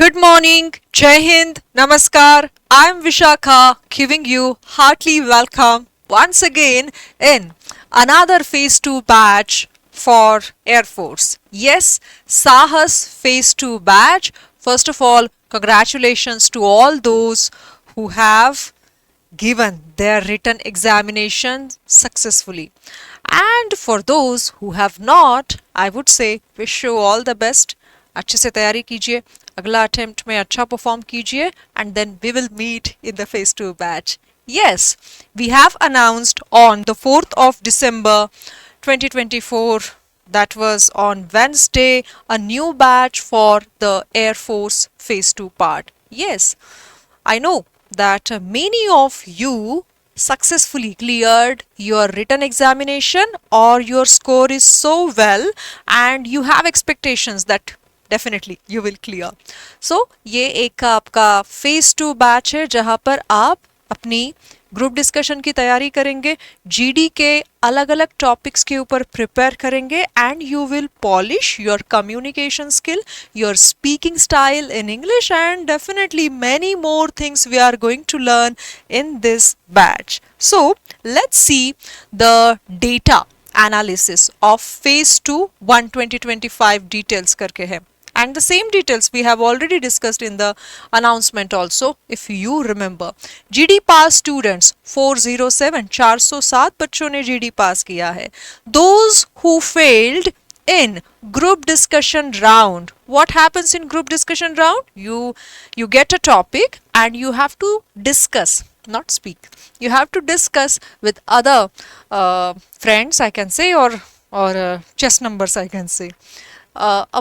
Good morning, Jai Hind, Namaskar. I'm Vishakha, giving you heartily welcome once again in another Phase 2 batch for Air Force. Yes, Sahas Phase 2 batch. First of all, congratulations to all those who have given their written examination successfully. And for those who have not, I would say wish you all the best. अच्छे से तैयारी कीजिए, अगला attempt में अच्छा perform कीजिए and then we will meet in the phase 2 batch. Yes, we have announced on the 4th of December 2024, that was on Wednesday, a new batch for the Air Force phase 2 part. Yes, I know that many of you successfully cleared your written examination or your score is so well and you have expectations that definitely you will clear. So ये एक आपका phase 2 batch है जहां पर आप अपनी group discussion की तैयारी करेंगे, जीडी के अलग अलग टॉपिक्स के ऊपर प्रिपेयर करेंगे and you will polish your communication skill, your speaking style in English and definitely many more things we are going to learn in this batch. So let's see the data analysis of phase 2 2025 details करके है. And the same details we have already discussed in the announcement also, if you remember. GD pass students 407 407 बच्चों ने GD pass किया है. Those who failed in group discussion round, what happens in group discussion round? You get a topic and you have to discuss, not speak. You have to discuss with other friends, I can say, or chess numbers, I can say.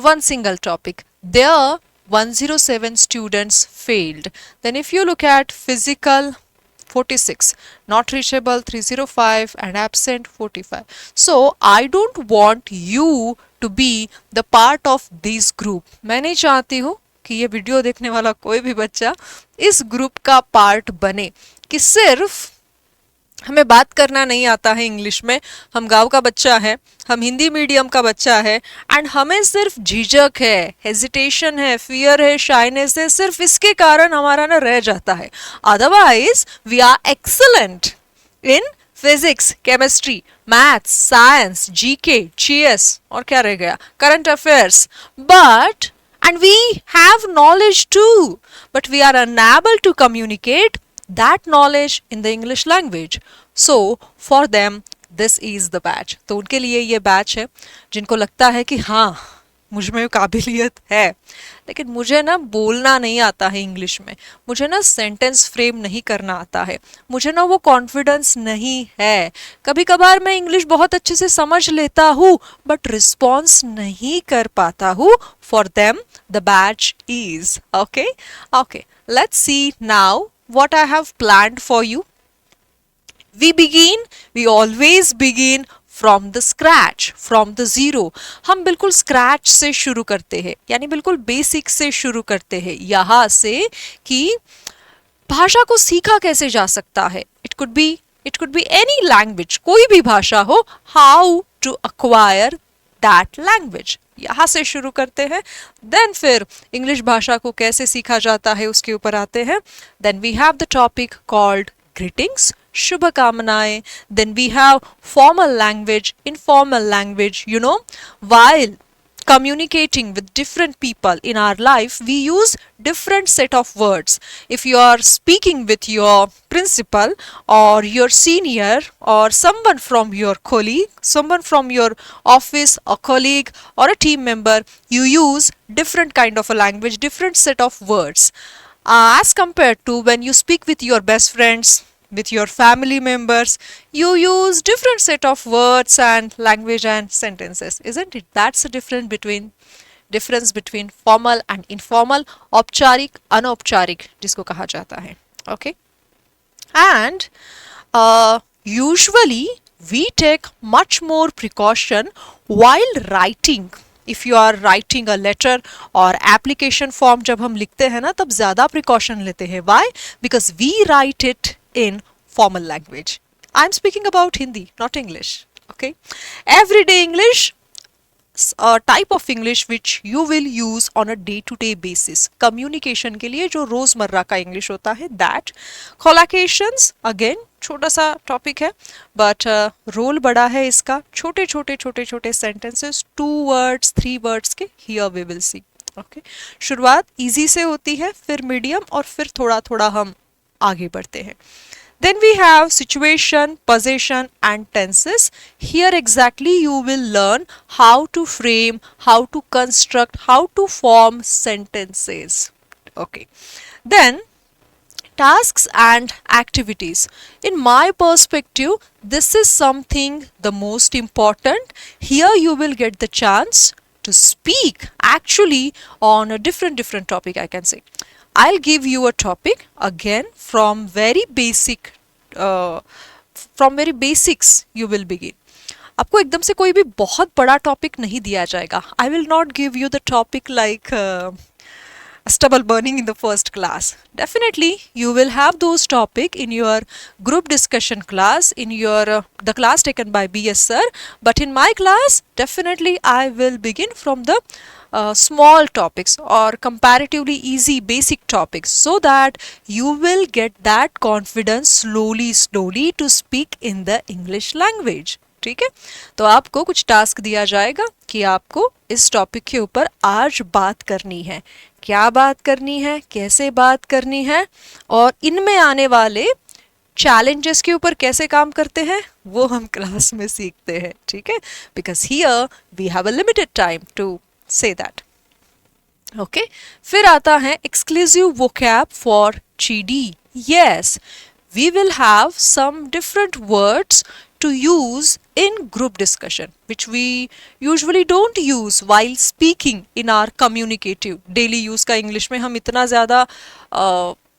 One single topic. There 107 students failed. Then if you look at physical, 46, not reachable 305 and absent 45. So I don't want you to be the part of this group. मैं नहीं चाहती हूँ कि ये video देखने वाला कोई भी बच्चा इस ग्रुप का पार्ट बने, कि सिर्फ हमें बात करना नहीं आता है इंग्लिश में, हम गांव का बच्चा है, हम हिंदी मीडियम का बच्चा है एंड हमें सिर्फ झिझक है, हेजिटेशन है, फियर है, शाइनेस है, सिर्फ इसके कारण हमारा ना रह जाता है. Otherwise we are excellent in physics, chemistry, maths, science, GK, GS और क्या रह गया, current affairs. But and we have knowledge too, but we are unable to communicate that knowledge in the English language. So for them this is the batch. तो उनके लिए ये batch है जिनको लगता है कि हाँ मुझ में काबिलियत है, लेकिन मुझे ना बोलना नहीं आता है इंग्लिश में, मुझे ना सेंटेंस फ्रेम नहीं करना आता है, मुझे ना वो कॉन्फिडेंस नहीं है, कभी कभार मैं इंग्लिश बहुत अच्छे से समझ लेता हूँ बट रिस्पॉन्स नहीं कर पाता हूँ. For them the batch is okay. Let's see now what I have planned for you. We always begin from the scratch, from the zero. हम बिल्कुल स्क्रैच से शुरू करते हैं, यानी बिल्कुल बेसिक से शुरू करते हैं, यहाँ से कि भाषा को सीखा कैसे जा सकता है. It could be any language, कोई भी भाषा हो, how to acquire that language, यहाँ से शुरू करते हैं. देन फिर इंग्लिश भाषा को कैसे सीखा जाता है उसके ऊपर आते हैं. Then we have the topic called greetings, शुभकामनाएं. Then we have formal language, informal language. You know, while communicating with different people in our life, we use different set of words. If you are speaking with your principal or your senior or someone from your colleague, someone from your office, a colleague or a team member, you use different kind of a language, different set of words, as compared to when you speak with your best friends, with your family members, you use different set of words and language and sentences, isn't it? That's the difference between formal and informal, औपचारिक, अनौपचारिक जिसको कहा जाता है. Okay, and usually we take much more precaution while writing. If you are writing a letter or application form, जब हम लिखते हैं ना तब ज़्यादा precaution लेते हैं. Why? Because we write it in formal language. I'm speaking about Hindi, not English. Okay, everyday English type of English which you will use on a day to day basis, communication के लिए जो रोजमर्रा का English होता है that. कोलैकेशंस again छोटा सा topic है बट रोल बड़ा है इसका. छोटे छोटे छोटे छोटे सेंटेंसेस 2 वर्ड्स 3 वर्ड्स के, here we will see. Okay, शुरुआत इजी से होती है, फिर मीडियम और फिर थोड़ा थोड़ा हम आगे बढ़ते हैं. Then we have situation, possession and tenses. Here exactly you will learn how to frame, how to construct, how to form sentences. Okay. Then tasks and activities. In my perspective, this is something the most important. Here you will get the chance to speak actually on a different topic, I can say. I'll give you a topic again from very basics you will begin. आपको एकदम से कोई भी बहुत बड़ा topic नहीं दिया जाएगा. I will not give you the topic like stubble burning in the first class. Definitely you will have those topic in your group discussion class, in your the class taken by BS sir, but in my class definitely I will begin from the small topics or comparatively easy basic topics so that you will get that confidence slowly to speak in the English language. ठीक है, तो आपको कुछ task दिया जाएगा कि आपको इस टॉपिक के ऊपर आज बात करनी है. क्या बात करनी है, कैसे बात करनी है और इनमें आने वाले चैलेंजेस के ऊपर कैसे काम करते हैं वो हम क्लास में सीखते हैं. ठीक है, because here we have a limited time to say that. Okay, फिर आता है exclusive vocab for GD. Yes, we will have some different words to use in group discussion which we usually don't use while speaking in our communicative daily use का English में हम इतना ज़्यादा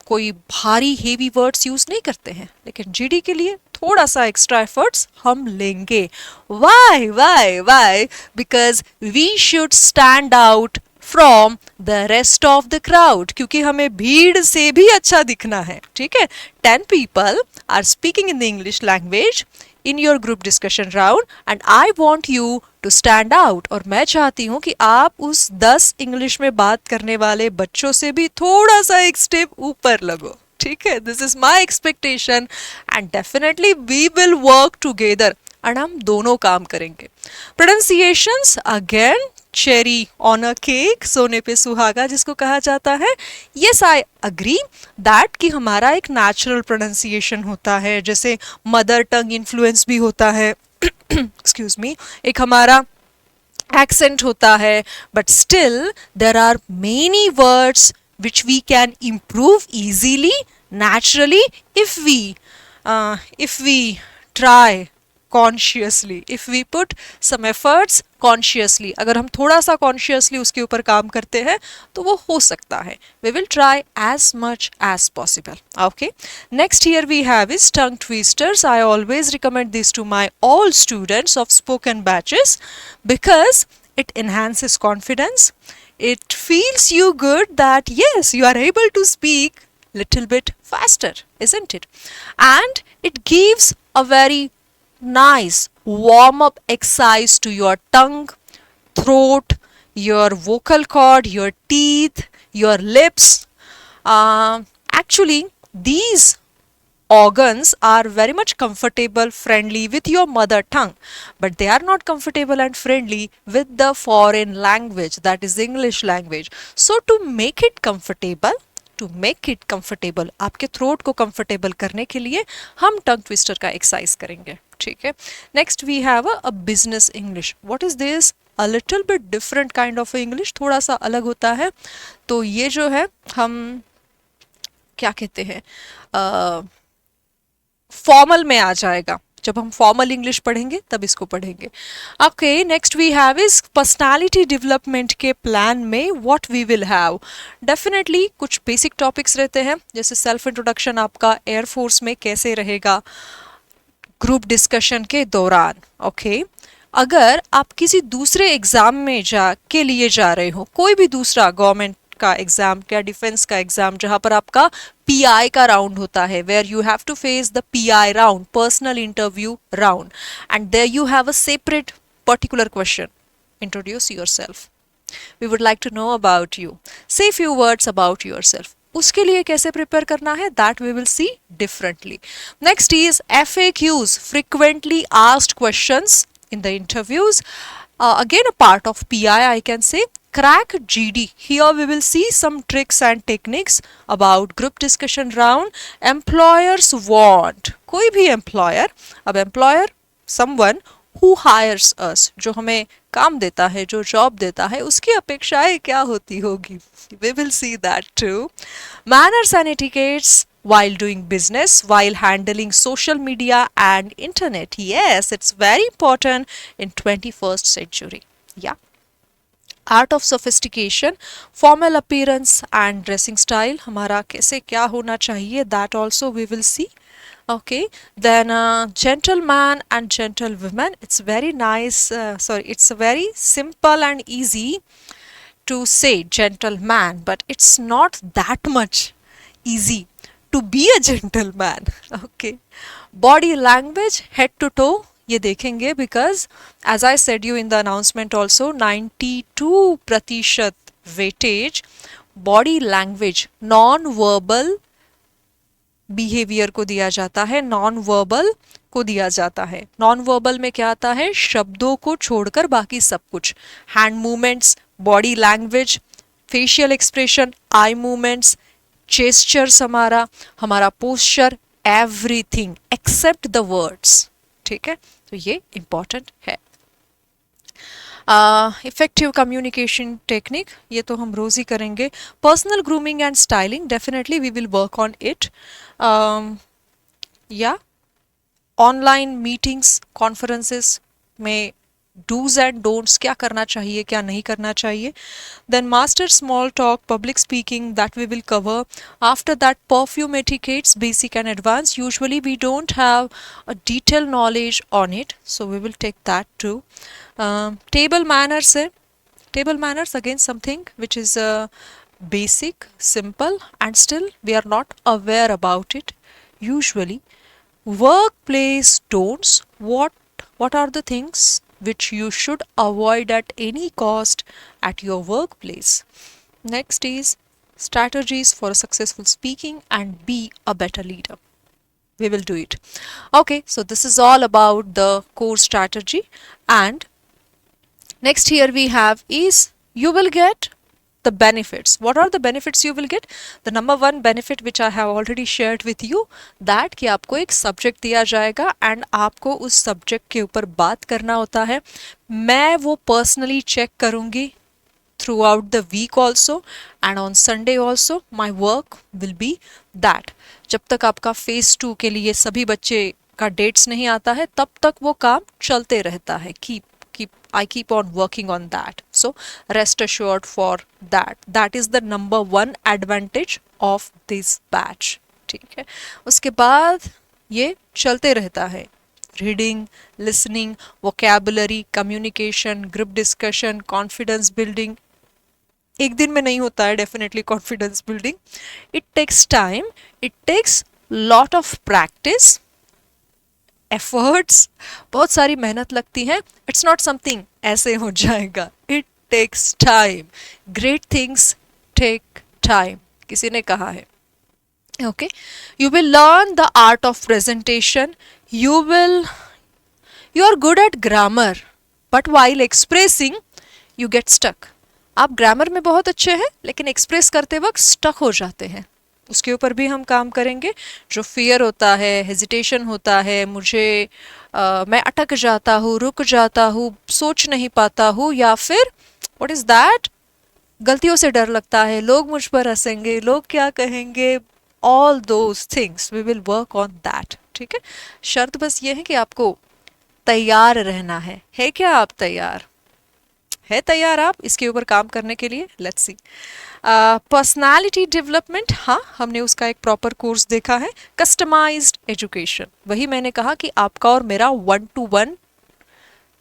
कोई भारी हेवी वर्ड्स यूज नहीं करते हैं, लेकिन जीडी के लिए थोड़ा सा एक्स्ट्रा एफर्ट्स हम लेंगे. Why because we should stand out from the rest of the crowd, क्योंकि हमें भीड़ से भी अच्छा दिखना है. ठीक है, 10 people are speaking in the English language in your group discussion round and I want you to stand out. और मैं चाहती हूँ कि आप उस 10 इंग्लिश में बात करने वाले बच्चों से भी थोड़ा सा एक स्टेप ऊपर लगो. ठीक है, this is my expectation and definitely we will work together and हम दोनों काम करेंगे. Pronunciations again cherry on a cake, सोने पे सुहागा जिसको कहा जाता है. यस आई अग्री दैट कि हमारा एक नेचुरल प्रोनाउंसिएशन होता है, जैसे मदर टंग इन्फ्लुएंस भी होता है. एक्सक्यूज मी, एक हमारा accent होता है, but still there are many words which we can improve easily naturally if we try consciously, if we put some efforts consciously. अगर हम थोड़ा सा consciously उसके ऊपर काम करते हैं तो वो हो सकता है. We will try as much as possible. Okay, next here we have is tongue twisters. I always recommend this to my all students of spoken batches because it enhances confidence. It feels you good that yes, you are able to speak little bit faster, isn't it? And it gives a very nice warm up exercise to your tongue, throat, your vocal cord, your teeth, your lips. Actually, these organs are very much comfortable, friendly with your mother tongue, but they are not comfortable and friendly with the foreign language, that is English language. So to make it comfortable, आपके throat को comfortable करने के लिए हम tongue twister का exercise करेंगे. ठीक है, next we have a business English. What is this? A little bit different kind of English, थोड़ा सा अलग होता है. तो ये जो है हम क्या कहते हैं, फॉर्मल में आ जाएगा. जब हम फॉर्मल इंग्लिश पढ़ेंगे तब इसको पढ़ेंगे. Okay, next we have is personality development के प्लान में what we will have. Definitely कुछ बेसिक टॉपिक्स रहते हैं, जैसे सेल्फ इंट्रोडक्शन आपका एयरफोर्स में कैसे रहेगा ग्रुप डिस्कशन के दौरान. ओके, अगर आप किसी दूसरे एग्जाम में के लिए जा रहे हो, कोई भी दूसरा गवर्नमेंट का एग्जाम या डिफेंस का एग्जाम जहां पर आपका पीआई का राउंड होता है, where you have to face the PI round, personal interview round, and there you have a separate particular question Introduce yourself. We would like to know about you. Say few words about yourself. उसके लिए कैसे prepare करना है, that we will see differently. Next is FAQs, frequently asked questions in the interviews. Again a part of PI, I can say. Crack GD. Here we will see some tricks and techniques about group discussion round. Employers want. कोई भी employer, अब employer someone who hires us, जो हमें काम देता है, जो job देता है, उसकी अपेक्षाएं क्या होती होगी. We will see that too. Manners and etiquettes while doing business, while handling social media and internet. Yes, it's very important in 21st century. Yeah. Art of sophistication, formal appearance and dressing style, हमारा कैसे क्या होना चाहिए, that also we will see. Okay, then gentleman and gentlewoman, it's very nice, it's very simple and easy to say gentleman, but it's not that much easy to be a gentleman. Okay, body language, head to toe, ये देखेंगे because as I said you in the announcement also, 92% weightage body language, non-verbal behaviour को दिया जाता है, non verbal को दिया जाता है. नॉन वर्बल में क्या आता है, शब्दों को छोड़कर बाकी सब कुछ. Hand movements, body language, facial expression, eye movements, gestures, हमारा posture, everything except the words. ठीक है, तो ये इंपॉर्टेंट है. इफेक्टिव कम्युनिकेशन टेक्निक, ये तो हम रोज ही करेंगे. Personal grooming and styling, definitely we will work on it. या ऑनलाइन मीटिंग्स, कॉन्फ्रेंसेस में डूज एंड डोंट्स, क्या करना चाहिए, क्या नहीं करना चाहिए. Then master small talk, public speaking, that we will cover. After that perfume etiquettes, basic and advance. Usually we don't have a detail knowledge on it, so we will take that too. Table manners है. Table manners, again something which is basic, simple, and still we are not aware about it usually. Workplace don'ts, what are the things which you should avoid at any cost at your workplace. Next is strategies for successful speaking and be a better leader. We will do it. Okay, so this is all about the core strategy. And next here we have is you will get the benefits. What are the benefits you will get? The number one benefit which I have already shared with you, that कि आपको एक subject दिया जाएगा and आपको उस subject के ऊपर बात करना होता है. मैं वो personally check करूँगी throughout the week also and on Sunday also. My work will be that. जब तक आपका phase 2 के लिए सभी बच्चे का dates नहीं आता है, तब तक वो काम चलते रहता है. I keep on working on that. So rest assured for that. That is the number one advantage of this batch. ठीक है, उसके बाद ये चलते रहता है. Reading, listening, vocabulary, communication, group discussion, confidence building. एक दिन में नहीं होता है definitely confidence building. It takes time, it takes lot of practice, efforts, बहुत सारी मेहनत लगती है. इट्स नॉट समथिंग ऐसे हो जाएगा. It takes time. Great things take time, किसी ने कहा है. Okay, you will learn the art of presentation. You are good at grammar, but while expressing you get stuck. आप ग्रामर में बहुत अच्छे हैं लेकिन एक्सप्रेस करते वक्त स्टक हो जाते हैं. उसके ऊपर भी हम काम करेंगे. जो फियर होता है, हेजिटेशन होता है, मैं अटक जाता हूँ, रुक जाता हूँ, सोच नहीं पाता हूँ, या फिर व्हाट इज दैट, गलतियों से डर लगता है, लोग मुझ पर हंसेंगे, लोग क्या कहेंगे, all those things we will work on that. ठीक है, शर्त बस ये है कि आपको तैयार रहना है. क्या आप तैयार तैयार आप इसके ऊपर काम करने के लिए? Let's see. पर्सनालिटी डेवलपमेंट, हाँ हमने उसका एक प्रॉपर कोर्स देखा है. कस्टमाइज्ड एजुकेशन, वही मैंने कहा कि आपका और मेरा 1-to-1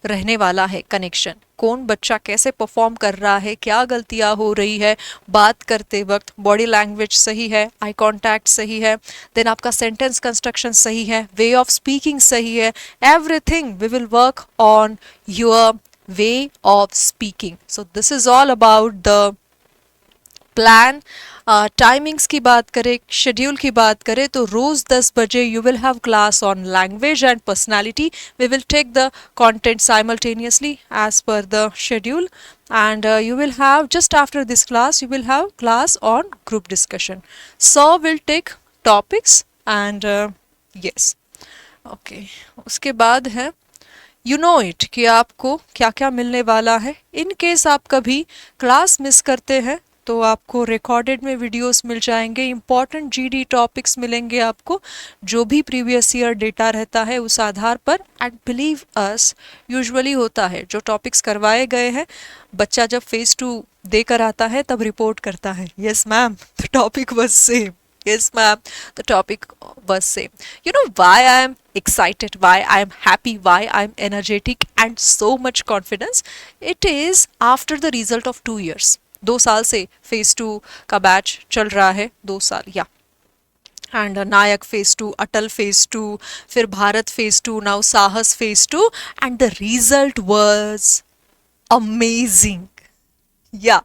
रहने वाला है कनेक्शन. कौन बच्चा कैसे परफॉर्म कर रहा है, क्या गलतियां हो रही है बात करते वक्त, बॉडी लैंग्वेज सही है, आई कांटेक्ट सही है, देन आपका सेंटेंस कंस्ट्रक्शन सही है, वे ऑफ स्पीकिंग सही है, everything we will work on your way of speaking. So this is all about the plan. Timings की बात करें, शेड्यूल की बात करें तो रोज़ 10 बजे you will have class on language and personality. We will take the content simultaneously as per the schedule, and you will have, just after this class you will have class on group discussion. So we'll take topics and yes, okay. उसके बाद है you know it कि आपको क्या क्या मिलने वाला है. इन केस आप कभी क्लास मिस करते हैं तो आपको रिकॉर्डेड में वीडियोस मिल जाएंगे, इंपॉर्टेंट जीडी टॉपिक्स मिलेंगे आपको, जो भी प्रीवियस ईयर डेटा रहता है उस आधार पर. एंड बिलीव अस, यूजुअली होता है जो टॉपिक्स करवाए गए हैं, बच्चा जब फेज 2 देकर आता है तब रिपोर्ट करता है, yes ma'am the topic was same. Yes, ma'am, the topic was same. You know why I am excited, why I am happy, why I am energetic and so much confidence? It is after the result of 2 years. 2 साल से phase 2 का batch चल रहा है, 2 साल yeah. And Nayak phase 2, Atal phase 2, फिर Bharat phase 2, now Saahas phase 2, and the result was amazing. Yeah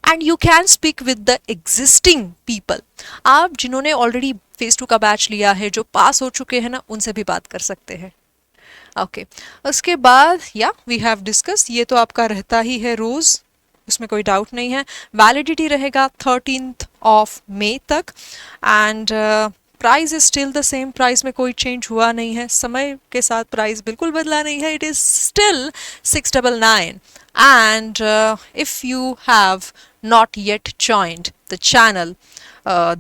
and you can speak with the existing people. आप जिन्होंने ऑलरेडी फेज 2 का बैच लिया है, जो पास हो चुके हैं ना, उनसे भी बात कर सकते हैं. ओके उसके बाद या वी हैव डिस्कस, ये तो आपका रहता ही है रोज़, उसमें कोई डाउट नहीं है. वैलिडिटी रहेगा 13th ऑफ मई तक. And price is still the same, price में कोई चेंज हुआ नहीं है, समय के साथ प्राइस बिल्कुल बदला नहीं है. It is still 699. And if you have not yet joined the channel,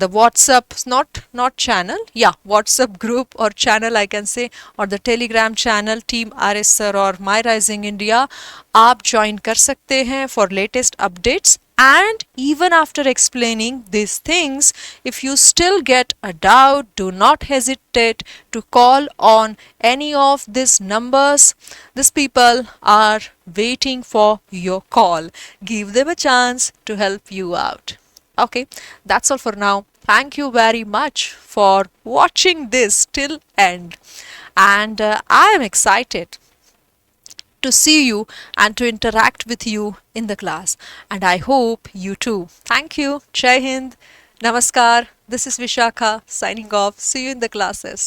the WhatsApp, not channel, yeah, WhatsApp group or channel I can say, or the Telegram channel Team RS Sir or My Rising India, आप join कर सकते हैं for latest updates. And even after explaining these things, if you still get a doubt, do not hesitate to call on any of these numbers. These people are waiting for your call. Give them a chance to help you out. Okay, that's all for now. Thank you very much for watching this till end. And I am excited to see you and to interact with you in the class, and I hope you too. Thank you. Jai Hind. Namaskar. This is Vishakha signing off. See you in the classes.